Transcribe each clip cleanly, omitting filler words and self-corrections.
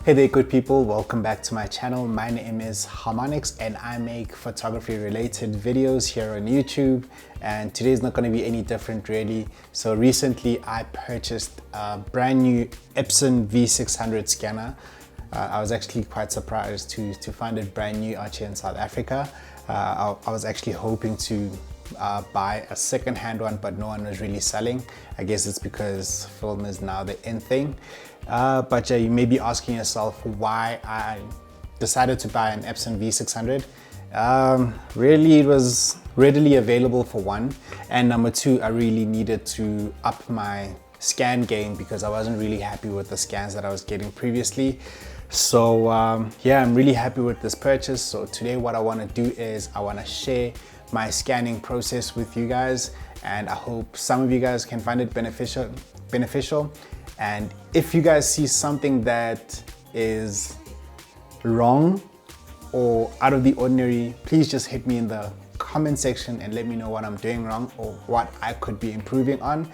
Hey there good people, welcome back to my channel. My name is Harmonix and I make photography related videos here on YouTube, and today's not going to be any different really. So recently I purchased a brand new Epson V600 scanner. I was actually quite surprised to find it brand new out here in South Africa. I was actually hoping to buy a second-hand one, but no one was really selling. I guess it's because film is now the in thing. But yeah, you may be asking yourself why I decided to buy an Epson V600. Really, it was readily available for one, and number two, I really needed to up my scan game because I wasn't really happy with the scans that I was getting previously. So yeah, I'm really happy with this purchase. So today what I want to do is I want to share my scanning process with you guys, and I hope some of you guys can find it beneficial. And if you guys see something that is wrong or out of the ordinary, please just hit me in the comment section and let me know what I'm doing wrong or what I could be improving on.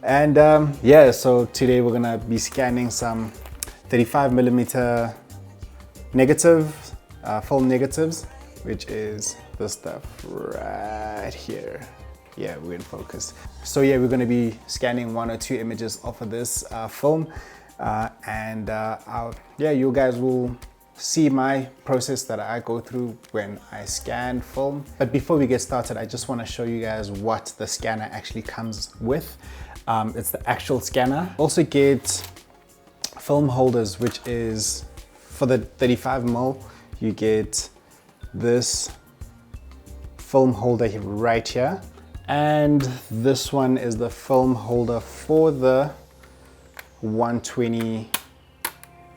And yeah, so today we're gonna be scanning some 35mm negative, film negatives, which is this stuff right here. Yeah, we're in focus. So yeah, we're going to be scanning one or two images off of this film, and yeah, you guys will see my process that I go through when I scan film. But before we get started, I just want to show you guys what the scanner actually comes with. It's the actual scanner. Also get film holders, which is for the 35mm. You get this film holder right here. And this one is the film holder for the 120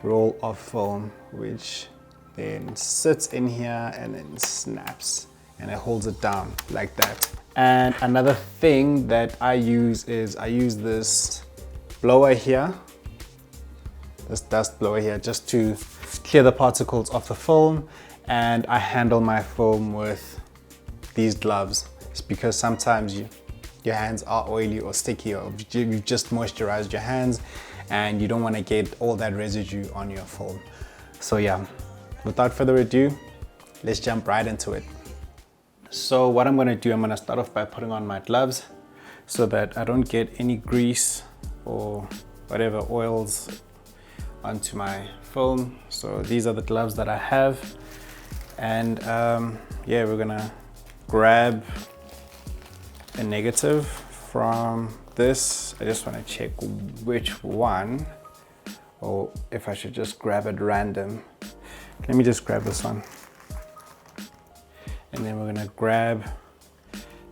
roll of film, which then sits in here and then snaps and it holds it down like that. And another thing that I use is I use this blower here, this dust blower here, just to clear the particles off the film. And I handle my film with these gloves. It's because sometimes your hands are oily or sticky, or you've just moisturized your hands and you don't want to get all that residue on your film. So yeah, without further ado, let's jump right into it. So what I'm going to do, I'm going to start off by putting on my gloves so that I don't get any grease or whatever oils onto my film. So these are the gloves that I have, and yeah, we're gonna grab a negative from this. I just want to check which one, or if I should just grab it random. Let me just grab this one, and then we're gonna grab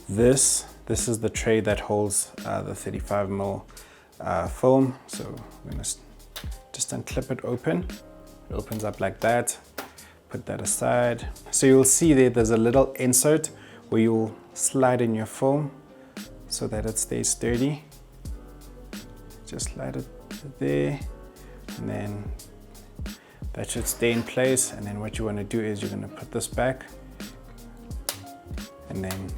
this. This is the tray that holds the 35mm film. So we're gonna just unclip it open. It opens up like that. Put that aside. So you'll see there's a little insert where you'll slide in your film so that it stays sturdy. Just slide it there, and then that should stay in place. And then what you want to do is you're going to put this back and then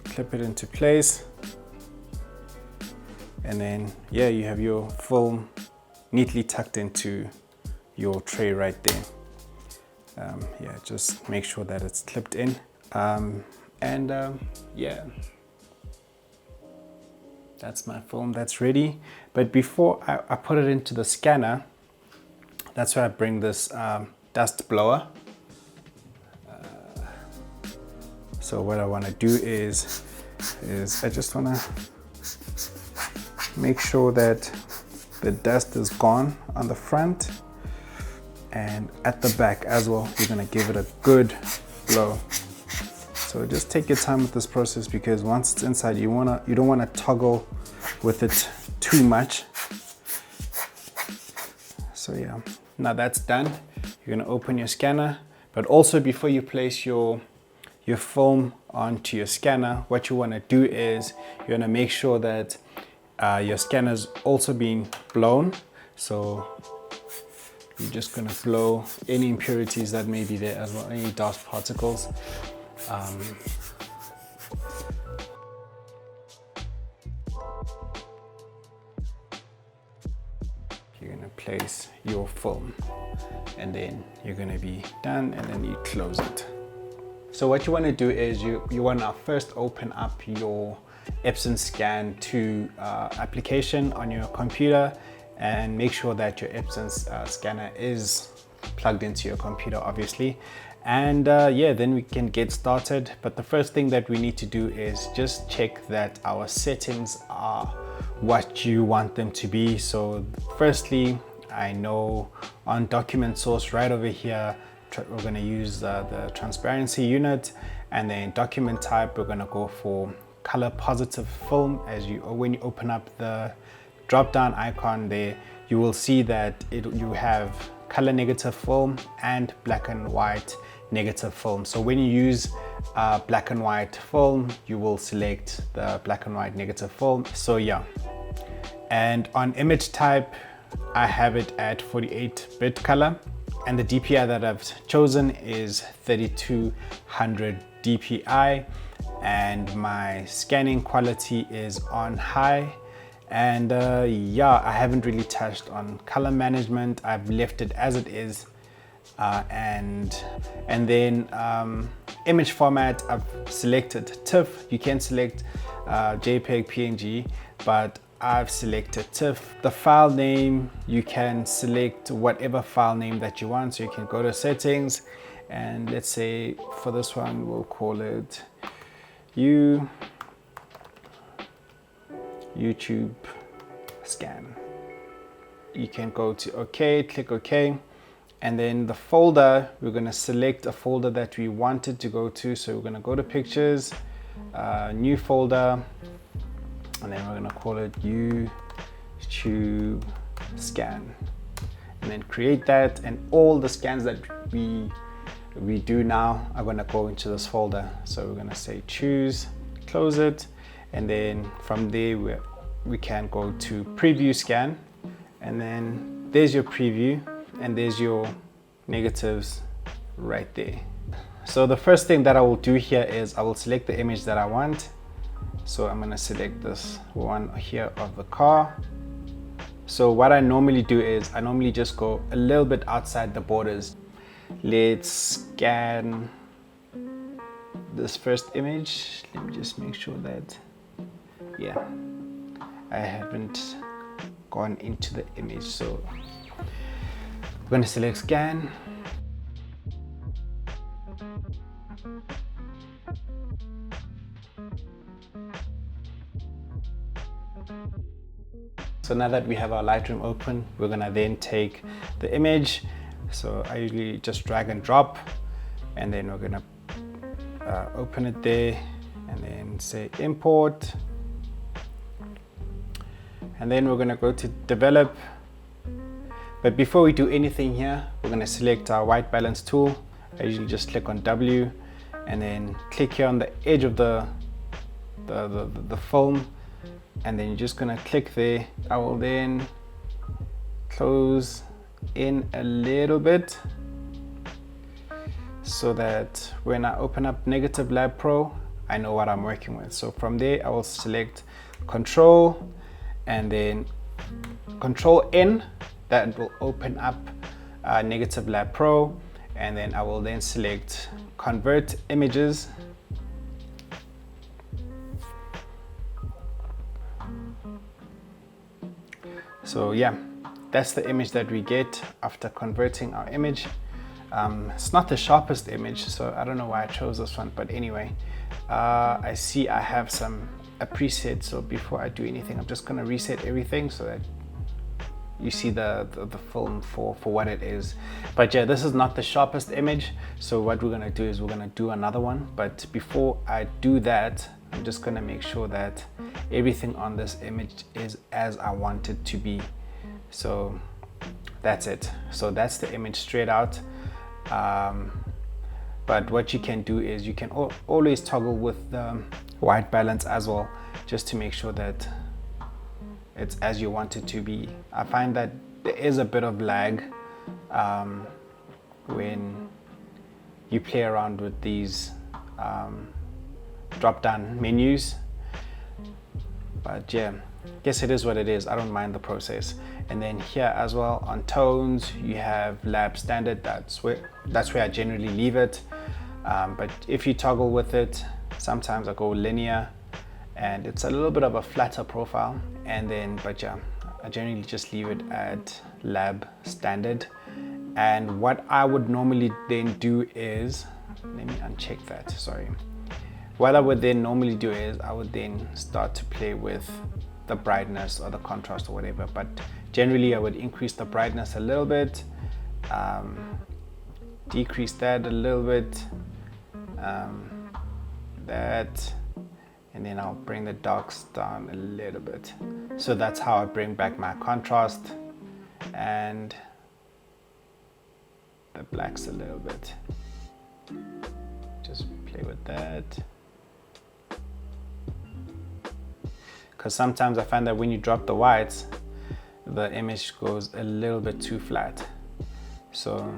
clip it into place. And then yeah, you have your film neatly tucked into your tray right there. Yeah, just make sure that it's clipped in. Yeah, that's my film, that's ready. But before I put it into the scanner, that's where I bring this dust blower. So what I want to do is I just want to make sure that the dust is gone on the front and at the back as well. You're going to give it a good blow. So just take your time with this process, because once it's inside, you don't want to toggle with it too much. So yeah, now that's done. You're going to open your scanner, but also before you place your film onto your scanner, what you want to do is you're going to make sure that your scanner is also being blown. So you're just going to blow any impurities that may be there as well, any dust particles. You're going to place your film, and then you're going to be done, and then you close it. So what you want to do is you want to first open up your Epson Scan 2 application on your computer, and make sure that your Epson scanner is plugged into your computer, obviously. And yeah, then we can get started. But the first thing that we need to do is just check that our settings are what you want them to be. So firstly, I know on document source right over here, we're going to use the transparency unit, and then document type, we're going to go for color positive film. When you open up the drop down icon there, you will see that you have color negative film and black and white negative film. So when you use black and white film, you will select the black and white negative film. So yeah, and on image type, I have it at 48-bit color, and the DPI that I've chosen is 3200 DPI, and my scanning quality is on high. And yeah, I haven't really touched on color management. I've left it as it is. And then image format, I've selected TIFF. You can select JPEG, PNG, but I've selected TIFF. The file name, you can select whatever file name that you want. So you can go to settings, and let's say for this one, we'll call it YouTube scan. You can go to OK, click OK, and then the folder, we're going to select a folder that we wanted to go to. So we're going to go to pictures, new folder, and then we're going to call it YouTube scan, and then create that, and all the scans that we do now are going to go into this folder. So we're going to say choose, close it, and then from there we can go to preview scan, and then there's your preview, and there's your negatives right there. So the first thing that I will do here is I will select the image that I want. So I'm going to select this one here of the car. So what I normally do is I normally just go a little bit outside the borders. Let's scan this first image. Let me just make sure that, yeah, I haven't gone into the image. So I'm going to select scan. So now that we have our Lightroom open, we're going to then take the image. So I usually just drag and drop, and then we're going to open it there, and then say import, and then we're going to go to develop. But before we do anything here, we're going to select our white balance tool. I usually just click on W, and then click here on the edge of the film, and then you're just going to click there. I will then close in a little bit so that when I open up Negative Lab Pro, I know what I'm working with. So from there, I will select Control and then Control N. That will open up Negative Lab Pro, and then I will then select Convert Images. So yeah, that's the image that we get after converting our image. It's not the sharpest image, so I don't know why I chose this one, but anyway, I see I have a preset. So before I do anything, I'm just gonna reset everything so that you see the film for what it is. But yeah, this is not the sharpest image. So what we're gonna do is we're gonna do another one. But before I do that, I'm just gonna make sure that everything on this image is as I want it to be. So that's it. So that's the image straight out. But what you can do is you can always toggle with the white balance as well, just to make sure that it's as you want it to be. I find that there is a bit of lag when you play around with these drop down menus. but yeah, guess it is what it is. I don't mind the process. And then here as well on tones, you have lab standard. That's where I generally leave it. But if you toggle with it, sometimes I go linear, and it's a little bit of a flatter profile. And then, but yeah, I generally just leave it at lab standard. And what I would normally then do is, let me uncheck that, sorry. What I would then normally do is I would then start to play with the brightness or the contrast or whatever, but generally I would increase the brightness a little bit, decrease that a little bit, that, and then I'll bring the darks down a little bit. So that's how I bring back my contrast, and the blacks a little bit. Just play with that. Because sometimes I find that when you drop the whites, the image goes a little bit too flat. So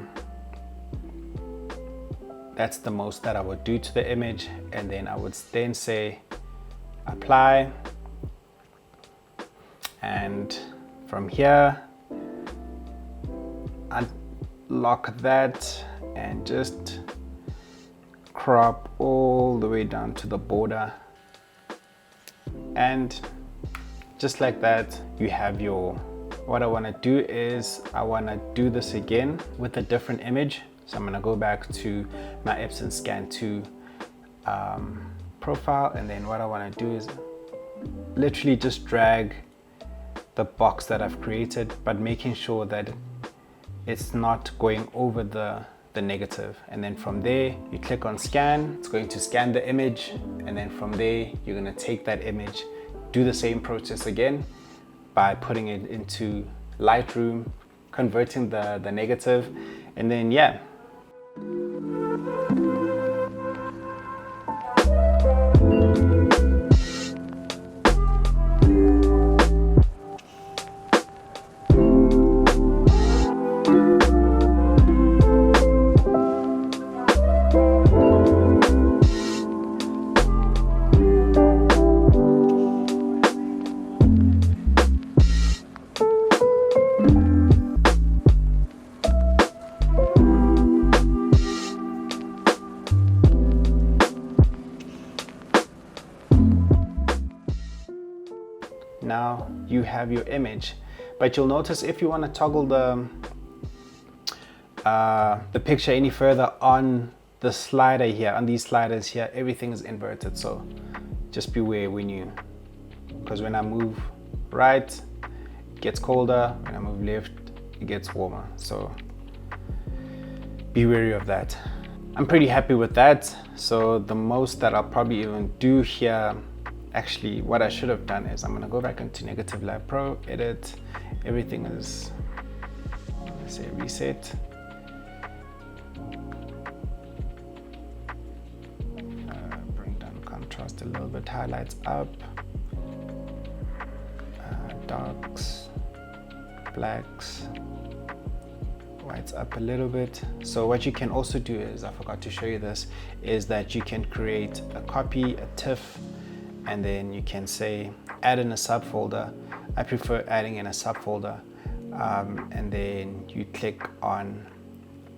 that's the most that I would do to the image. And then I would then say apply. And from here, unlock that and just crop all the way down to the border. And just like that, you have your, what I want to do is I want to do this again with a different image. So I'm going to go back to my Epson Scan 2 profile, and then what I want to do is literally just drag the box that I've created, but making sure that it's not going over the negative. And then from there you click on scan, it's going to scan the image, and then from there you're going to take that image, do the same process again by putting it into Lightroom, converting the negative, and then yeah. Now you have your image, but you'll notice if you want to toggle the picture any further on the slider here, on these sliders here, everything is inverted. So just beware because when I move right, it gets colder. When I move left, it gets warmer. So be wary of that. I'm pretty happy with that. So the most that I'll probably even do here, actually what I should have done is I'm gonna go back into Negative Lab Pro, edit, everything is, let's say reset. Bring down contrast a little bit, highlights up, darks, blacks, whites up a little bit. So what you can also do is, I forgot to show you this, is that you can create a copy, a TIFF, and then you can say add in a subfolder. I prefer adding in a subfolder, and then you click on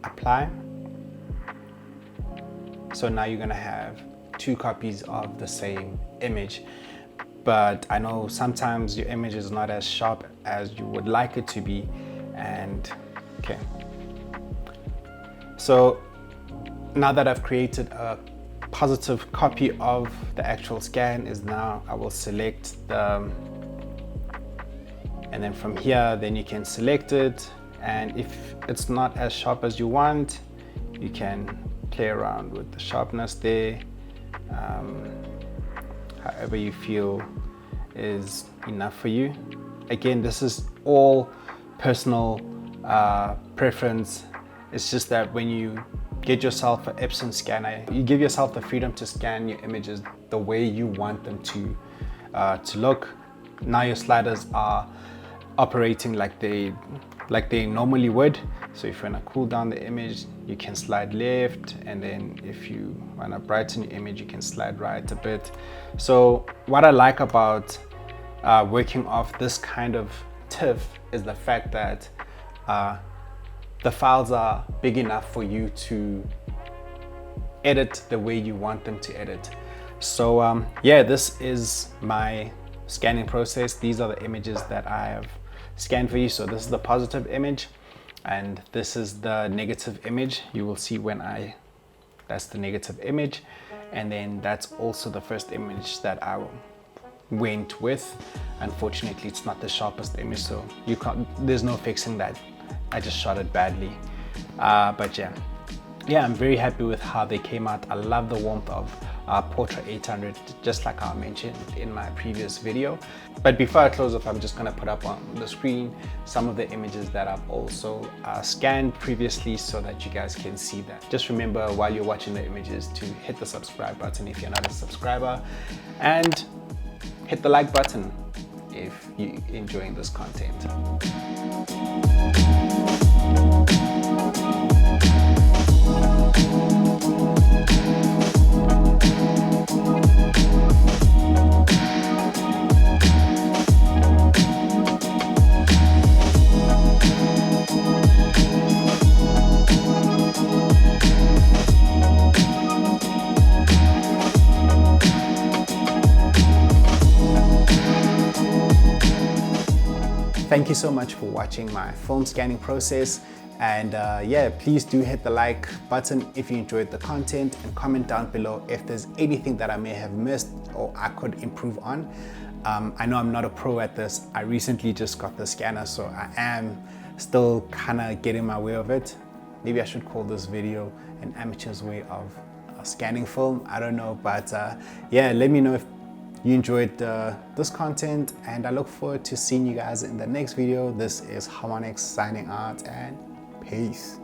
apply. So now you're gonna have 2 copies of the same image, but I know sometimes your image is not as sharp as you would like it to be. And okay, so now that I've created a positive copy of the actual scan, is now I will select the, and then from here then you can select it, and if it's not as sharp as you want, you can play around with the sharpness there, however you feel is enough for you. Again, this is all personal preference. It's just that when you get yourself an Epson scanner, you give yourself the freedom to scan your images the way you want them to look. Now your sliders are operating like they normally would. So if you want to cool down the image, you can slide left, and then if you want to brighten your image, you can slide right a bit. So what I like about working off this kind of TIFF is the fact that the files are big enough for you to edit the way you want them to edit. So yeah, this is my scanning process. These are the images that I have scanned for you. So this is the positive image and this is the negative image. You will see when that's the negative image, and then that's also the first image that I went with. Unfortunately, it's not the sharpest image, so there's no fixing that. I just shot it badly. But yeah, I'm very happy with how they came out. I love the warmth of Portra 800, just like I mentioned in my previous video. But before I close off, I'm just gonna put up on the screen some of the images that I've also scanned previously so that you guys can see that. Just remember while you're watching the images to hit the subscribe button if you're not a subscriber, and hit the like button if you're enjoying this content. Thank you so much for watching my film scanning process, and yeah, please do hit the like button if you enjoyed the content, and comment down below if there's anything that I may have missed or I could improve on. I know I'm not a pro at this. I recently just got the scanner, so I am still kind of getting my way of it. Maybe I should call this video an amateur's way of scanning film. I don't know, but yeah, let me know if you enjoyed this content, and I look forward to seeing you guys in the next video. This is Harmonix signing out, and peace.